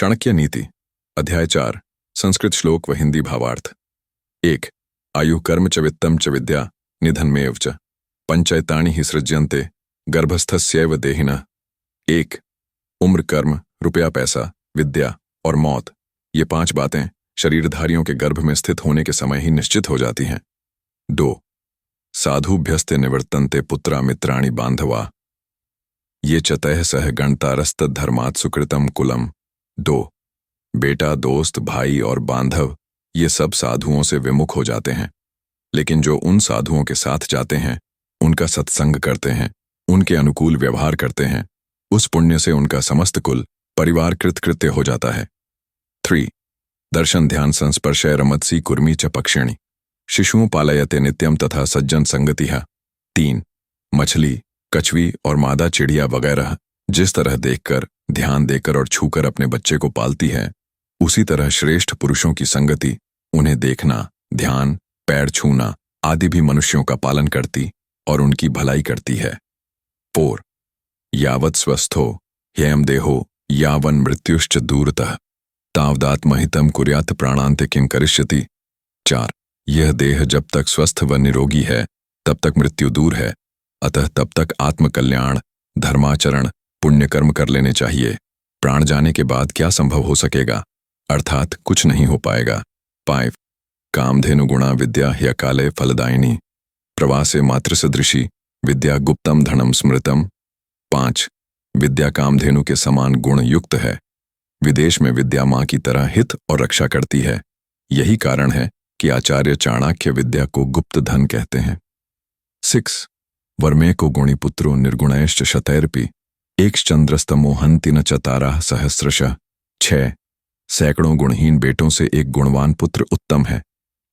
चाणक्य नीति अध्याय 4 संस्कृत श्लोक व हिंदी भावार्थ 1 आयु कर्म च वित्तम च विद्या निधनमेव च पंचैतानि हि सृज्यन्ते गर्भस्थस्यैव देहिनः। 1 उम्र, कर्म, रुपया पैसा, विद्या और मौत, ये 5 बातें शरीरधारियों के गर्भ में स्थित होने के समय ही निश्चित हो जाती हैं। 2 साधुभ्यस्ते निवर्तन्ते पुत्रा मित्राणि बांधवा ये चतः सह गणतारस्त धर्मात् सुकृतम कुलम। 2 बेटा, दोस्त, भाई और बांधव ये सब साधुओं से विमुख हो जाते हैं, लेकिन जो उन साधुओं के साथ जाते हैं, उनका सत्संग करते हैं, उनके अनुकूल व्यवहार करते हैं, उस पुण्य से उनका समस्त कुल परिवार कृतकृत्य हो जाता है। 3 दर्शन ध्यान संस्पर्शय रमत्सी कुर्मी च पक्षिणी शिशुओं पालयते नित्यम तथा सज्जन संगतिहा। 3 मछली, कछुई और मादा चिड़िया वगैरह जिस तरह देखकर, ध्यान देकर और छूकर अपने बच्चे को पालती है, उसी तरह श्रेष्ठ पुरुषों की संगति, उन्हें देखना, ध्यान, पैर छूना आदि भी मनुष्यों का पालन करती और उनकी भलाई करती है। 4 यावत् स्वस्थो ह्ययं देहो यावन् मृत्युश्च दूरतः तावदात्महितं कुर्यात् प्राणान्ते किं करिष्यति। 4 यह देह जब तक स्वस्थ व निरोगी है तब तक मृत्यु दूर है, अतः तब तक आत्मकल्याण, धर्माचरण, पुण्यकर्म कर लेने चाहिए। प्राण जाने के बाद क्या संभव हो सकेगा, अर्थात कुछ नहीं हो पाएगा। 5 कामधेनु गुणा विद्या ह्यकाले फलदायिनी प्रवासे मातृ सदृशी विद्या गुप्तम धनम स्मृतम। 5 विद्या कामधेनु के समान गुण युक्त है, विदेश में विद्या मां की तरह हित और रक्षा करती है। यही कारण है कि आचार्य चाणक्य विद्या को गुप्त धन कहते हैं। 6 वर्मे को गुणिपुत्रो निर्गुणैश्च शतैरपि एकश्चंद्रस्तमो हन्ति न चताराः सहस्रशः। 6 सैकड़ों गुणहीन बेटों से एक गुणवान पुत्र उत्तम है।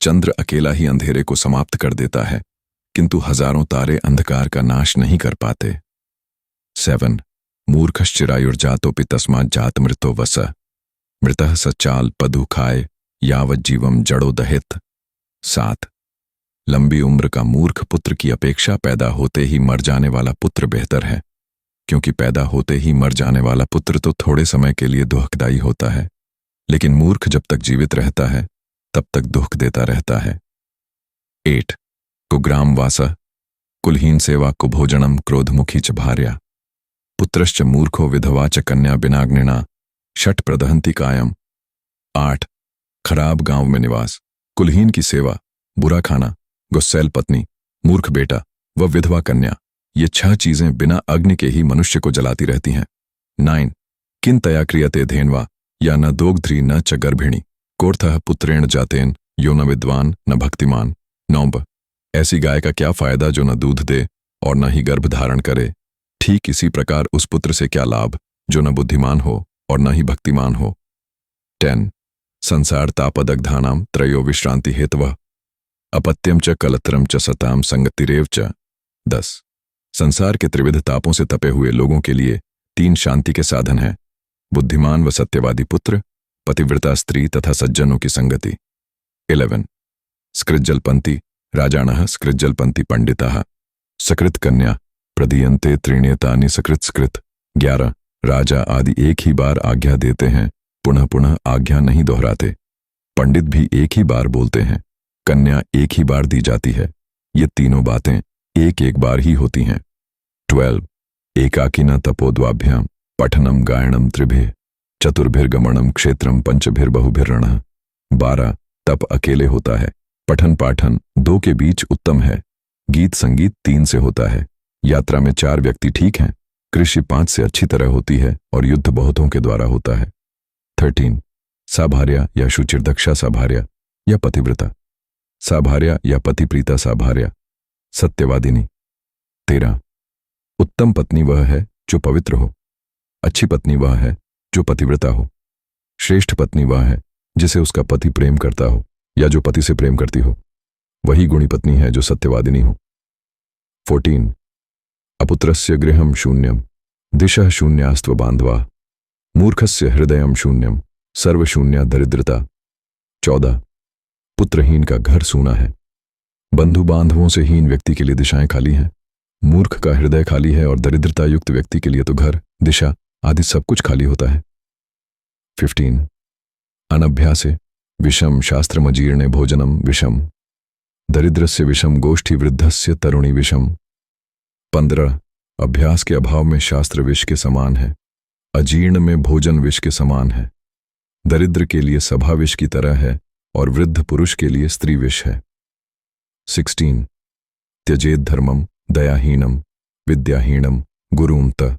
चंद्र अकेला ही अंधेरे को समाप्त कर देता है, किंतु हजारों तारे अंधकार का नाश नहीं कर पाते। 7 मूर्खश्चिरायुर्जातोपि तस्मात् जात मृतो वस मृतः सच्चाल पदु खाए यावज्जीवम जड़ो दहित। 7 लंबी उम्र का मूर्ख पुत्र की अपेक्षा पैदा होते ही मर जाने वाला पुत्र बेहतर है, क्योंकि पैदा होते ही मर जाने वाला पुत्र तो थोड़े समय के लिए दुखदायी होता है, लेकिन मूर्ख जब तक जीवित रहता है तब तक दुख देता रहता है। 8 कुग्राम वास कुलहीन सेवा कुभोजनम क्रोधमुखी च भार्या पुत्रश्च मूर्खो विधवा च कन्या बिनाग्निना षट प्रदहंती कायम। 8 खराब गांव में निवास, कुलहीन की सेवा, बुरा खाना, गुस्सैल पत्नी, मूर्ख बेटा व विधवा कन्या, ये 6 चीजें बिना अग्नि के ही मनुष्य को जलाती रहती हैं। 9 किन तया क्रियते धेन्वा या न दोग्ध्री न च गर्भिणी कोर्थः पुत्रेण जातेन यो न विद्वान न भक्तिमान। 9 ऐसी गाय का क्या फायदा जो न दूध दे और न ही गर्भ धारण करे, ठीक इसी प्रकार उस पुत्र से क्या लाभ जो न बुद्धिमान हो और न ही भक्तिमान हो। 10 संसार तापदग्धानाम त्रयो विश्रांति हेतवः अपत्यम च कलत्रम च सताम संगतिरेव च। 10 संसार के त्रिविध तापों से तपे हुए लोगों के लिए 3 शांति के साधन हैं, बुद्धिमान व सत्यवादी पुत्र, पतिव्रता स्त्री तथा सज्जनों की संगति। 11 स्कृज्जलपंथी राजानः स्कृज्जलपंथी पंडिताः सकृत कन्या प्रदीयन्ते त्रीण्यतानि सकृत्स्कृत। 11 राजा आदि एक ही बार आज्ञा देते हैं, पुनः पुनः आज्ञा नहीं दोहराते। पंडित भी एक ही बार बोलते हैं, कन्या एक ही बार दी जाती है। ये तीनों बातें एक एक बार ही होती हैं। 12 एकाकिना तपोद्वाभ्याम पठनम गायनम त्रिभिः चतुर्भिर्गमनम क्षेत्रम पंचभिर्बहुभिर्रणः। 12 तप अकेले होता है, पठन पाठन 2 के बीच उत्तम है, गीत संगीत 3 से होता है, यात्रा में 4 व्यक्ति ठीक हैं, कृषि 5 से अच्छी तरह होती है और युद्ध बहुतों के द्वारा होता है। 13 साभार्या या शुचिर्दक्षा साभार्या या पतिव्रता, साभार्या या पतिप्रीता साभार्या, सत्यवादिनी। 13 उत्तम पत्नी वह है जो पवित्र हो, अच्छी पत्नी वह है जो पतिव्रता हो, श्रेष्ठ पत्नी वह है जिसे उसका पति प्रेम करता हो या जो पति से प्रेम करती हो, वही गुणी पत्नी है जो सत्यवादिनी हो। 14 अपुत्रस्य गृहं शून्यम दिशः शून्यास्त्व बांधवा मूर्खस्य हृदयं शून्यम सर्वशून्या दरिद्रता। 14 पुत्रहीन का घर सूना है, बंधु बांधवों से हीन व्यक्ति के लिए दिशाएं खाली हैं, मूर्ख का हृदय खाली है और दरिद्रता युक्त व्यक्ति के लिए तो घर, दिशा आदि सब कुछ खाली होता है। 15 अनभ्यासे विषम शास्त्रमजीर्णे भोजनम विषम दरिद्रस्य विषम गोष्ठी वृद्धस्य तरुणी विषम 15 अभ्यास के अभाव में शास्त्र विष के समान है, अजीर्ण में भोजन विष के समान है, दरिद्र के लिए सभा विष की तरह है और वृद्ध पुरुष के लिए स्त्री विष है। 16 त्यजेत धर्मम दयाहीनम विद्याहीनम गुरुम त